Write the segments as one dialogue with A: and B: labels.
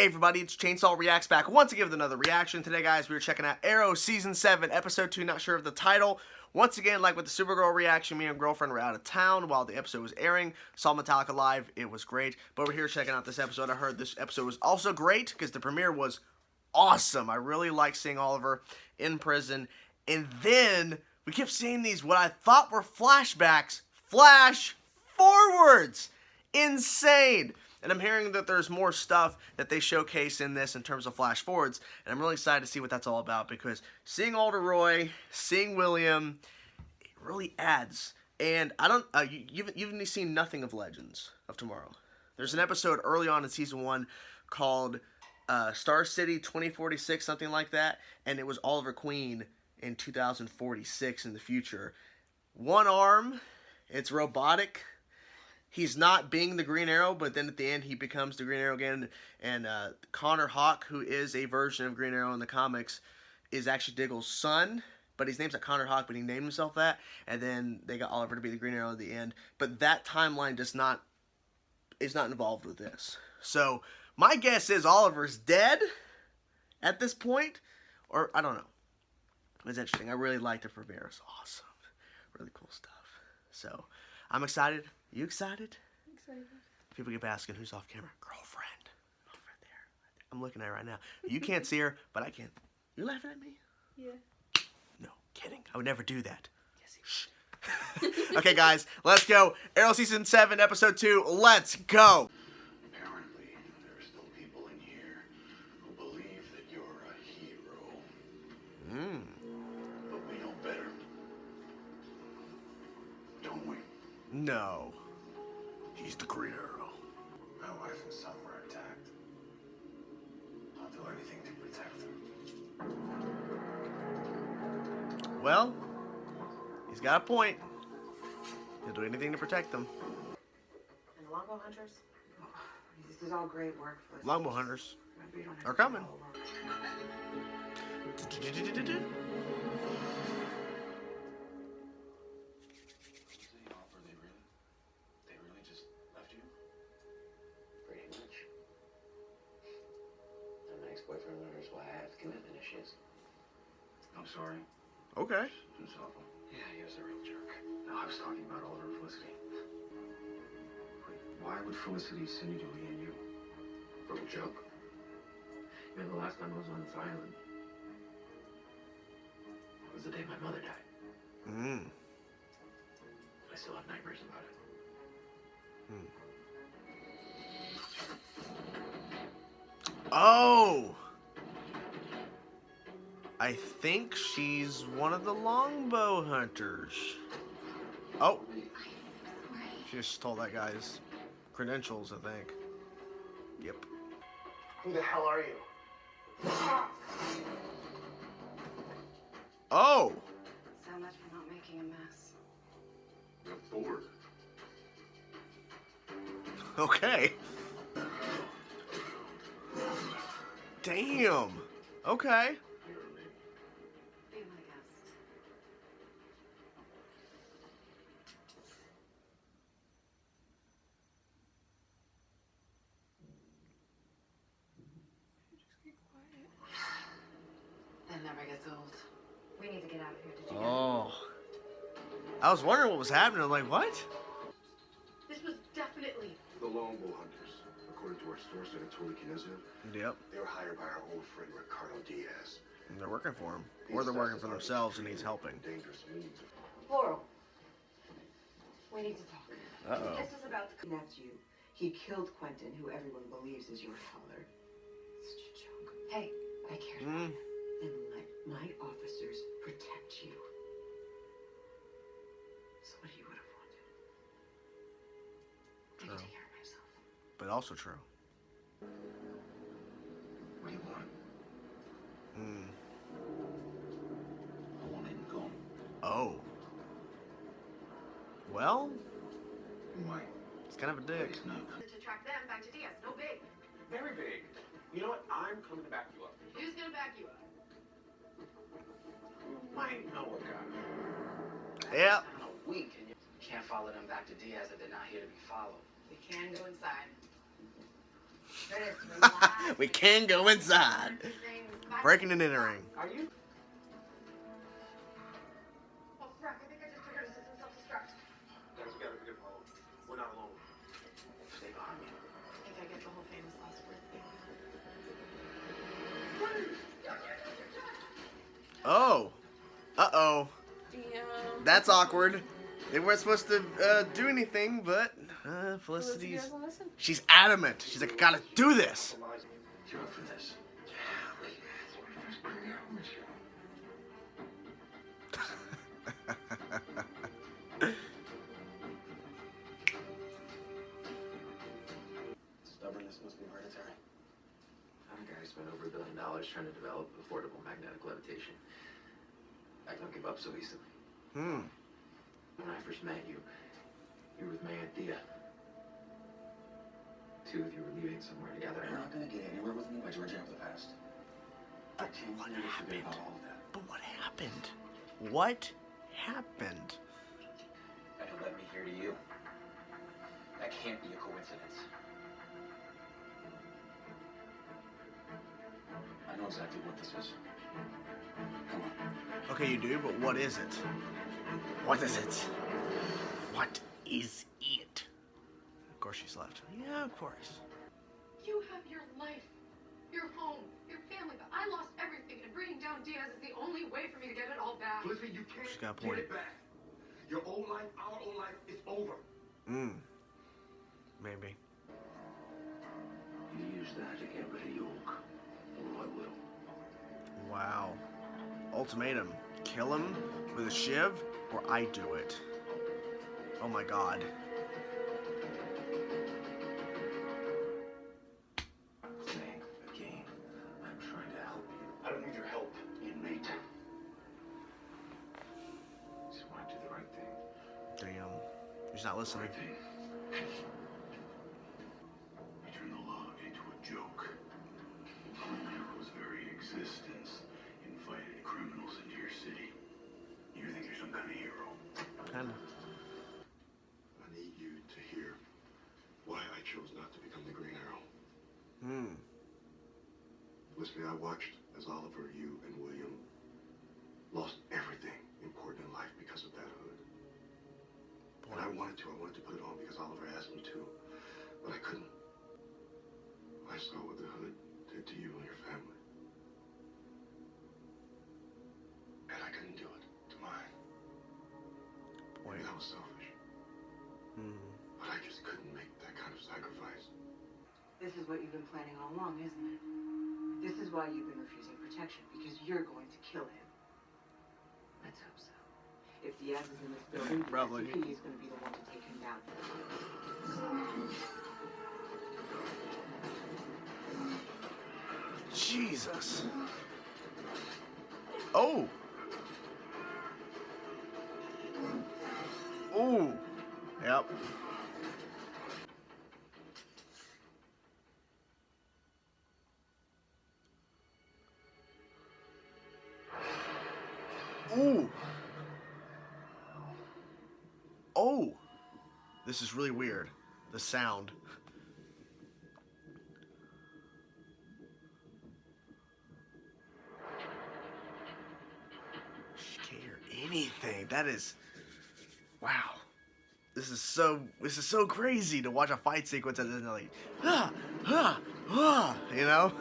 A: Hey everybody, it's Chainsaw Reacts back once again with another reaction. Today, guys, we were checking out Arrow Season 7, Episode 2, not sure of the title. Once again, like with the Supergirl reaction, me and girlfriend were out of town while the episode was airing. Saw Metallica live, it was great. But we're here checking out this episode. I heard this episode was also great because the premiere was awesome. I really liked seeing Oliver in prison. And then we kept seeing these, what I thought were flashbacks, flash forwards. Insane. And I'm hearing that there's more stuff that they showcase in this in terms of flash forwards, and I'm really excited to see what that's all about, because seeing Alder Roy, seeing William, it really adds. And I don't, you've seen nothing of Legends of Tomorrow. There's an episode early on in Season 1 called Star City 2046, something like that, and it was Oliver Queen in 2046 in the future. One arm, it's robotic. He's not being the Green Arrow, but then at the end he becomes the Green Arrow again. And Connor Hawke, who is a version of Green Arrow in the comics, is actually Diggle's son. But his name's not Connor Hawke, but he named himself that. And then they got Oliver to be the Green Arrow at the end. But that timeline is not involved with this. So my guess is Oliver's dead at this point. Or, I don't know. It's interesting. I really liked the premiere. It's awesome. Really cool stuff. So, I'm excited. You excited?
B: I'm excited.
A: People keep asking, who's off camera? Girlfriend. Over there. I'm looking at her right now. You can't see her, but I can. You laughing at me?
B: Yeah.
A: No, kidding. I would never do that.
B: Yes,
A: Shh. Okay, guys, let's go. Arrow Season 7, Episode 2. Let's go.
C: Apparently, there are still people in here who believe that you're a hero. But we know better. Don't we?
A: No. He's the Green Arrow.
C: My wife and son were attacked. I'll do anything to protect them.
A: Well, he's got a point. He'll do anything to protect them.
D: And the Longbow Hunters? Oh, this is all great work for us.
A: Longbow Hunters
D: We don't have
A: are
D: to
A: coming.
D: go alone.
C: They really just left you? Pretty much. And my ex-boyfriend wonders why I have commitment issues. I'm sorry.
A: Okay.
C: It was awful. Yeah, he was a real jerk. No, I was talking about Oliver and Felicity. Wait, why would Felicity send you to me and you? For a joke? You know, the last time I was on this island was the day my mother died. I still have nightmares about it.
A: Oh! I think she's one of the Longbow Hunters. Oh! She just stole that guy's credentials, I think. Yep.
C: Who the hell are you?
A: Oh!
D: So much for not making a mess.
C: I'm bored.
A: Okay. Damn. Okay.
D: Be my guest.
B: Just get quiet.
D: That never gets old. We need to get out of here. Did you
A: Oh. I was wondering what was happening. I'm like, what?
D: This was definitely.
C: The Longbow Hunters, according to our source at Kinesia,
A: Yep.
C: they were hired by our old friend Ricardo Diaz.
A: And they're working for him. Or they're working for themselves and he's helping.
C: Dangerous means.
D: Laurel. We need to talk.
A: Uh-oh.
D: This is about to connect you. He killed Quentin, who everyone believes is your father. Such a joke. Hey, I cared about him. And let my officers protect you. So what you would have wanted. I can take care of myself.
A: But also true.
C: What do you want? I want him gone.
A: Oh. Well,
C: Why?
A: it's kind of a dick.
C: It's not.
D: To track them back to Diaz. No big.
E: Very big. You know what? I'm coming to back you up.
D: Who's gonna back you up?
E: Might know a guy.
A: Yep.
E: In a week, and you can't follow them back to Diaz if they're not here to be followed.
D: We can go inside.
A: We can go inside. Breaking and entering.
E: Are you?
B: Oh, Frank, I think I just triggered a system self-destruct.
E: Guys, we gotta pick up home. We're not alone. Stay behind me.
B: I think I get the whole famous last word thing.
A: Oh. Uh-oh.
B: Damn.
A: That's awkward. They weren't supposed to do anything, but
B: Felicity
A: Felicity's...
B: doesn't listen.
A: She's adamant. She's like, I gotta do this.
C: You're up for this.
E: Stubbornness must be hereditary.
C: I'm a guy who spent over $1 billion trying to develop affordable magnetic levitation. I don't give up so easily.
A: Hmm.
C: When I first met you, you were with May and Thea. Two of you were leaving somewhere together.
E: You're not gonna get anywhere with me by dredging up the past. I can't
A: What
E: never forget
A: happened?
E: about all of that.
A: But what happened? What happened?
C: And it led me here to you. That can't be a coincidence.
E: I know exactly what this is. Come on.
A: Okay, you do, but what is it? What is it? What is it? Of course she's left. Yeah, of course.
B: You have your life, your home, your family, but I lost everything, and bringing down Diaz is the only way for me to get it all back.
E: Felicity, you can't
A: She's got a
E: get
A: point.
E: it back. Your old life, our old life, is over.
A: Maybe.
C: You use that to get rid of York. Or I will.
A: Wow. Ultimatum. Kill him with a shiv, or I do it. Oh my god.
C: Think again. I'm trying to help you.
E: I don't need your help, inmate.
C: Just want to do the right thing.
A: Damn. He's not listening.
C: Right thing.
F: We turn the law into a joke. Including Arrow's very existence invited criminals into your city. You think you're some kind of hero?
A: Kinda.
F: I need you to hear why I chose not to become the Green Arrow. Felicity, I watched as Oliver, you, and William lost everything important in life because of that hood. And I wanted to put it on because Oliver asked me to, but I couldn't. I saw what the hood did to you and your family. And I couldn't do it to mine.
A: Point.
F: That was selfish. But I just couldn't make that kind of sacrifice.
D: This is what you've been planning all along, isn't it? This is why you've been refusing protection, because you're going to kill him. Let's hope so. If Diaz is in this building,
A: Probably.
D: he is going to be the one to take him down.
A: Jesus. Oh. Ooh. Yep. Ooh. Oh. This is really weird. The sound. She can't hear anything. That is... Wow. This is so crazy to watch a fight sequence and then like, you know?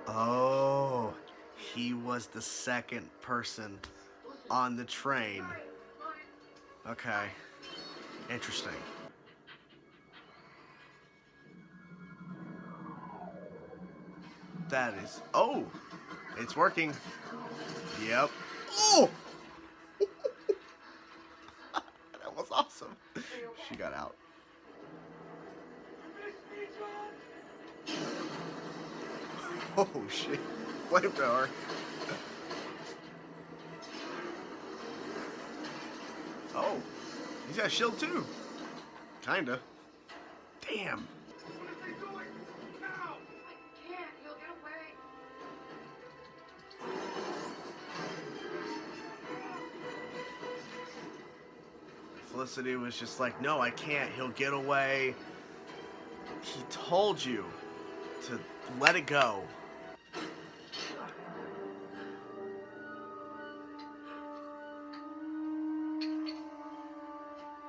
A: Oh, he was the second person on the train. Okay. Interesting. That is... Oh! It's working. Yep. Oh! That was awesome. She got out. Oh, shit. Flamethrower. Oh. He's got a shield, too. Kinda. Damn.
B: Can't, he'll get away.
A: Felicity was just like, no, I can't. He'll get away. He told you to let it go.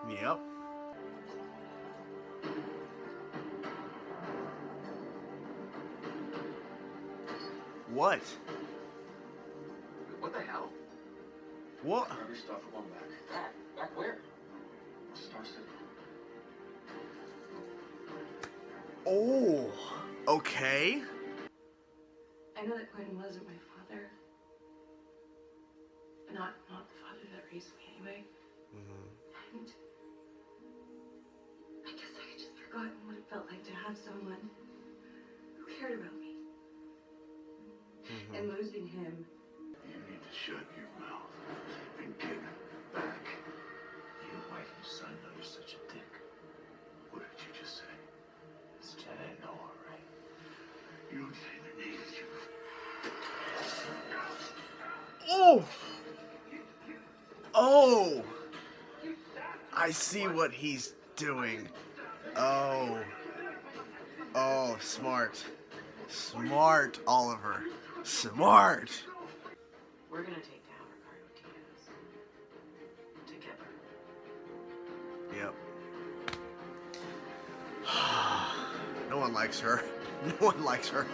A: Yep. What?
C: What the hell?
A: What?
C: Grab your stuff, we're going back. Back where? Star City.
A: Oh, okay.
B: I know that Quentin wasn't my father. Not the father that raised me anyway. And I guess I had just forgotten what it felt like to have someone who cared about me. And losing him.
F: You need to shut your mouth and get back.
C: Your wife and son know you're such a dick.
F: What did you just say?
C: It's Jenna and Noah, right?
F: You don't say their names.
A: Oh! Oh! I see what he's doing. Oh. Oh, smart. Smart, Oliver. Smart.
D: We're gonna take down Ricardo Diaz. Together.
A: Yep. No one likes her. No one likes her.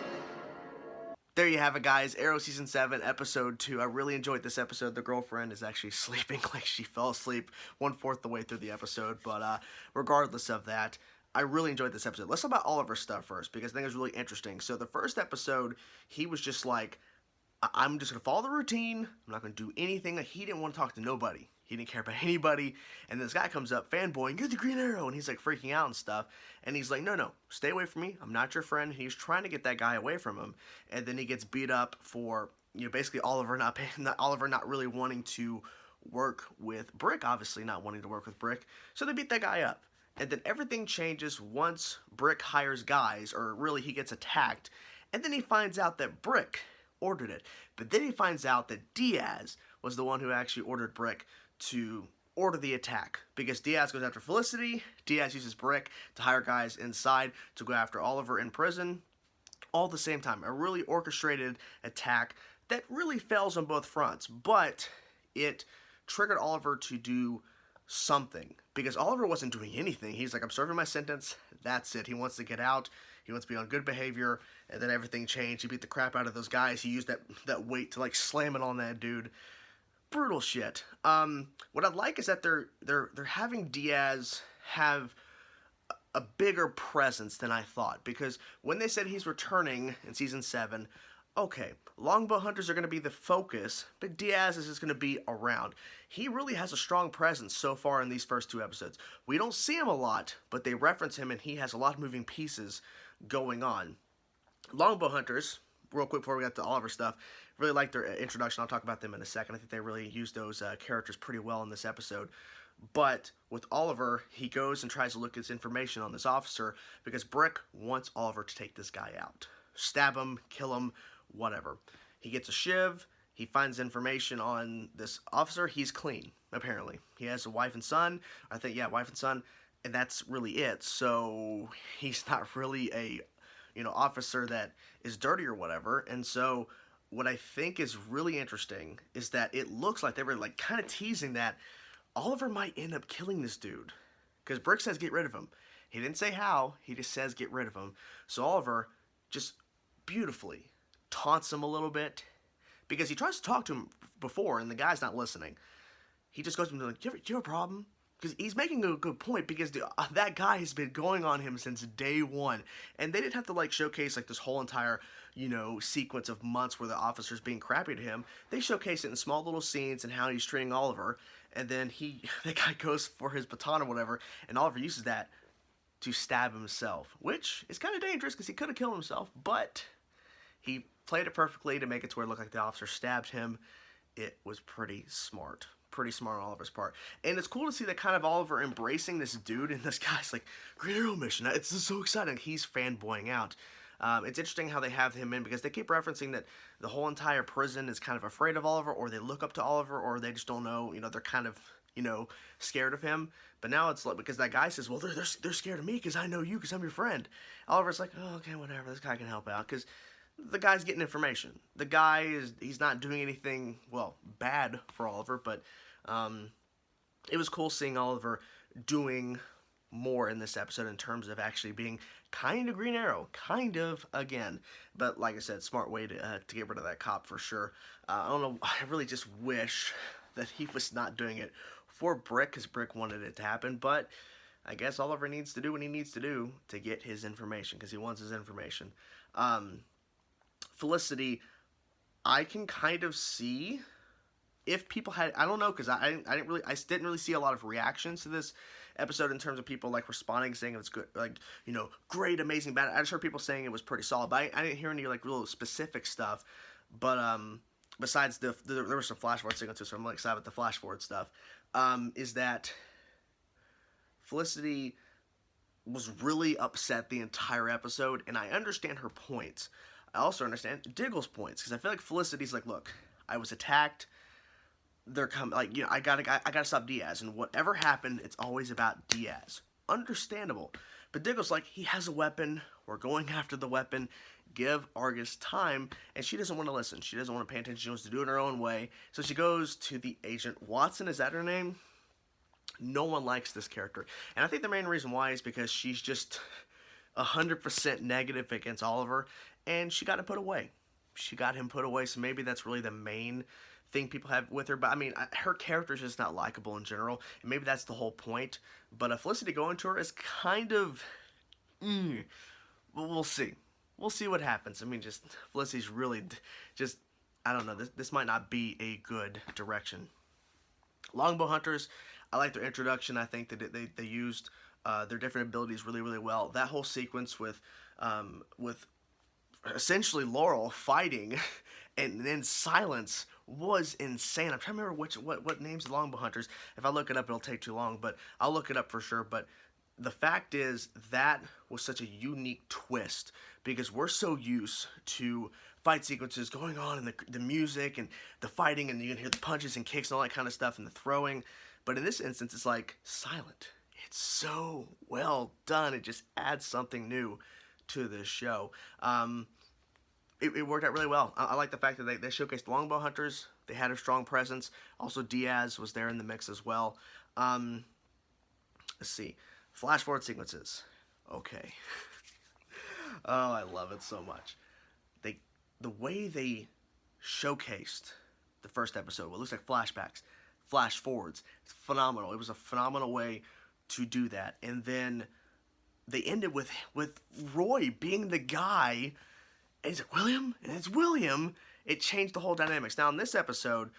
A: There you have it, guys. Arrow Season 7, Episode 2. I really enjoyed this episode. The girlfriend is actually sleeping like she fell asleep 1/4 the way through the episode. But regardless of that, I really enjoyed this episode. Let's talk about Oliver's stuff first, because I think it's really interesting. So the first episode, he was just like, I'm just going to follow the routine. I'm not going to do anything. Like, he didn't want to talk to nobody. He didn't care about anybody. And this guy comes up, fanboying, you're the Green Arrow. And he's like freaking out and stuff. And he's like, no, stay away from me. I'm not your friend. He's trying to get that guy away from him. And then he gets beat up for, basically Oliver not really wanting to work with Brick, obviously not wanting to work with Brick. So they beat that guy up. And then everything changes once Brick hires guys, or really he gets attacked. And then he finds out that Brick ordered it. But then he finds out that Diaz was the one who actually ordered Brick to order the attack, because Diaz goes after Felicity. Diaz uses Brick to hire guys inside to go after Oliver in prison, all at the same time. A really orchestrated attack that really fails on both fronts, but it triggered Oliver to do something, because Oliver wasn't doing anything. He's like, I'm serving my sentence, that's it. He wants to get out, he wants to be on good behavior, and then everything changed. He beat the crap out of those guys. He used that weight to like slam it on that dude. Brutal shit. What I like is that they're having Diaz have a bigger presence than I thought, because when they said he's returning in Season 7, okay, Longbow Hunters are going to be the focus, but Diaz is just going to be around. He really has a strong presence so far in these first 2 episodes. We don't see him a lot, but they reference him, and he has a lot of moving pieces going on. Longbow Hunters, real quick before we get to Oliver stuff, really like their introduction. I'll talk about them in a second. I think they really used those characters pretty well in this episode. But with Oliver, he goes and tries to look at his information on this officer, because Brick wants Oliver to take this guy out. Stab him, kill him, whatever. He gets a shiv. He finds information on this officer. He's clean, apparently. He has a wife and son. I think, yeah, wife and son. And that's really it. So he's not really a, officer that is dirty or whatever. And so what I think is really interesting is that it looks like they were like kind of teasing that Oliver might end up killing this dude, because Brick says get rid of him. He didn't say how, he just says get rid of him. So Oliver just beautifully taunts him a little bit, because he tries to talk to him before and the guy's not listening. He just goes to him like, do you have a problem? Because he's making a good point, because that guy has been going on him since day one. And they didn't have to like showcase like this whole entire, sequence of months where the officer's being crappy to him. They showcase it in small little scenes and how he's treating Oliver. And then the guy goes for his baton or whatever, and Oliver uses that to stab himself, which is kind of dangerous because he could have killed himself, but he played it perfectly to make it to where it looked like the officer stabbed him. It was pretty smart. Pretty smart on Oliver's part. And it's cool to see that kind of Oliver embracing this dude, and this guy's like, Green Arrow mission, it's so exciting. He's fanboying out. It's interesting how they have him in, because they keep referencing that the whole entire prison is kind of afraid of Oliver, or they look up to Oliver, or they just don't know, they're kind of, you know, scared of him. But now it's like, because that guy says, well, they're scared of me because I know you, because I'm your friend. Oliver's like, oh, okay, whatever, this guy can help out, because the guy's getting information. The guy he's not doing anything, well, bad for Oliver, but it was cool seeing Oliver doing more in this episode in terms of actually being kind of Green Arrow, kind of again. But like I said, smart way to get rid of that cop for sure. I don't know, I really just wish that he was not doing it for Brick, because Brick wanted it to happen, but I guess Oliver needs to do what he needs to do to get his information, because he wants his information. Felicity, I can kind of see if people had, I don't know, because I didn't really see a lot of reactions to this episode in terms of people like responding, saying it's good, like, you know, great, amazing, bad. I just heard people saying it was pretty solid, but I didn't hear any like real specific stuff. But besides there was some flash forward signal too, so I'm like excited about the flash forward stuff. Is that Felicity was really upset the entire episode, and I understand her points. I also understand Diggle's points, because I feel like Felicity's like, look, I was attacked. They're coming, like, you know, I gotta stop Diaz, and whatever happened, it's always about Diaz. Understandable. But Diggle's like, he has a weapon, we're going after the weapon, give Argus time, and she doesn't want to listen. She doesn't want to pay attention, she wants to do it her own way. So she goes to the agent Watson, is that her name? No one likes this character. And I think the main reason why is because she's just 100% negative against Oliver, and she got him put away. She got him put away, so maybe that's really the main thing people have with her. But I mean, her character is just not likable in general, and maybe that's the whole point. But Felicity going to her is kind of, we'll see. We'll see what happens. I mean, just Felicity's really just, I don't know. This might not be a good direction. Longbow Hunters, I like their introduction. I think that they used their different abilities really, really well. That whole sequence with essentially Laurel fighting and then silence was insane. I'm trying to remember what names the Longbow Hunters. If I look it up, it'll take too long, but I'll look it up for sure. But the fact is, that was such a unique twist, because we're so used to fight sequences going on, and the music and the fighting, and you can hear the punches and kicks and all that kind of stuff, and the throwing. But in this instance, it's like silent. It's so well done. It just adds something new to this show. It worked out really well. I like the fact that they showcased Longbow Hunters. They had a strong presence. Also, Diaz was there in the mix as well. Let's see. Flash forward sequences. Okay. Oh, I love it so much. The way they showcased the first episode, what looks like flashbacks, flash forwards, it's phenomenal. It was a phenomenal way to do that. And then they ended with Roy being the guy, and he's like, William? And it's William. It changed the whole dynamics. Now, in this episode,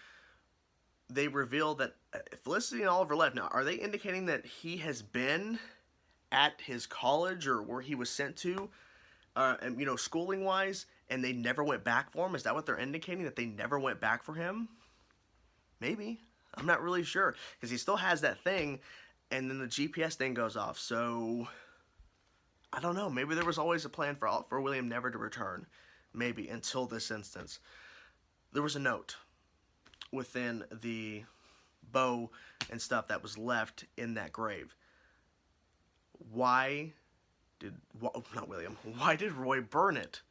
A: they reveal that Felicity and Oliver left. Now, are they indicating that he has been at his college or where he was sent to, and, you know, schooling-wise, and they never went back for him? Is that what they're indicating, that they never went back for him? Maybe. I'm not really sure, because he still has that thing, and then the GPS thing goes off. So I don't know. Maybe there was always a plan for William never to return. Maybe, until this instance. There was a note within the bow and stuff that was left in that grave. Why did Roy burn it?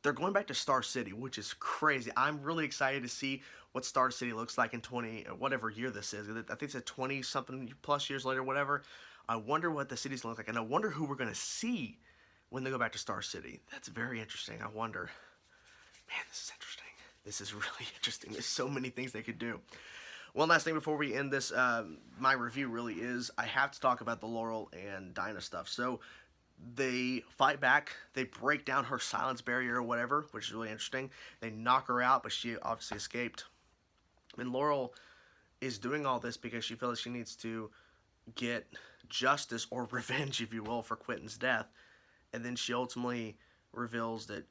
A: They're going back to Star City, which is crazy. I'm really excited to see what Star City looks like in whatever year this is. I think it's a 20-something plus years later, whatever. I wonder what the city's look like, and I wonder who we're going to see when they go back to Star City. That's very interesting. I wonder. Man, this is interesting. This is really interesting. There's so many things they could do. One last thing before we end this, my review really is, I have to talk about the Laurel and Dinah stuff. So they fight back. They break down her silence barrier or whatever, which is really interesting. They knock her out, but she obviously escaped. And Laurel is doing all this because she feels she needs to get justice or revenge, if you will, for Quentin's death. And then she ultimately reveals that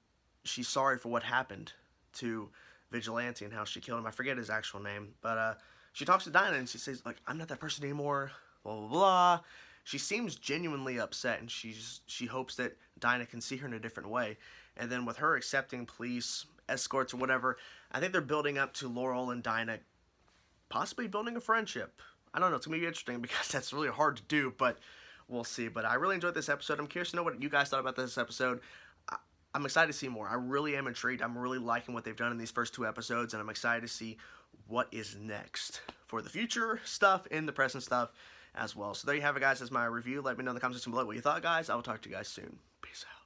A: she's sorry for what happened to Vigilante and how she killed him. I forget his actual name, but she talks to Dinah and she says, like, I'm not that person anymore, blah, blah, blah. She seems genuinely upset, and she hopes that Dinah can see her in a different way. And then with her accepting police escorts or whatever, I think they're building up to Laurel and Dinah possibly building a friendship. I don't know. It's going to be interesting because that's really hard to do, but we'll see. But I really enjoyed this episode. I'm curious to know what you guys thought about this episode. I'm excited to see more. I really am intrigued. I'm really liking what they've done in these first 2 episodes, and I'm excited to see what is next for the future stuff and the present stuff as well. So there you have it, guys. That's my review. Let me know in the comment section below what you thought, guys. I will talk to you guys soon. Peace out.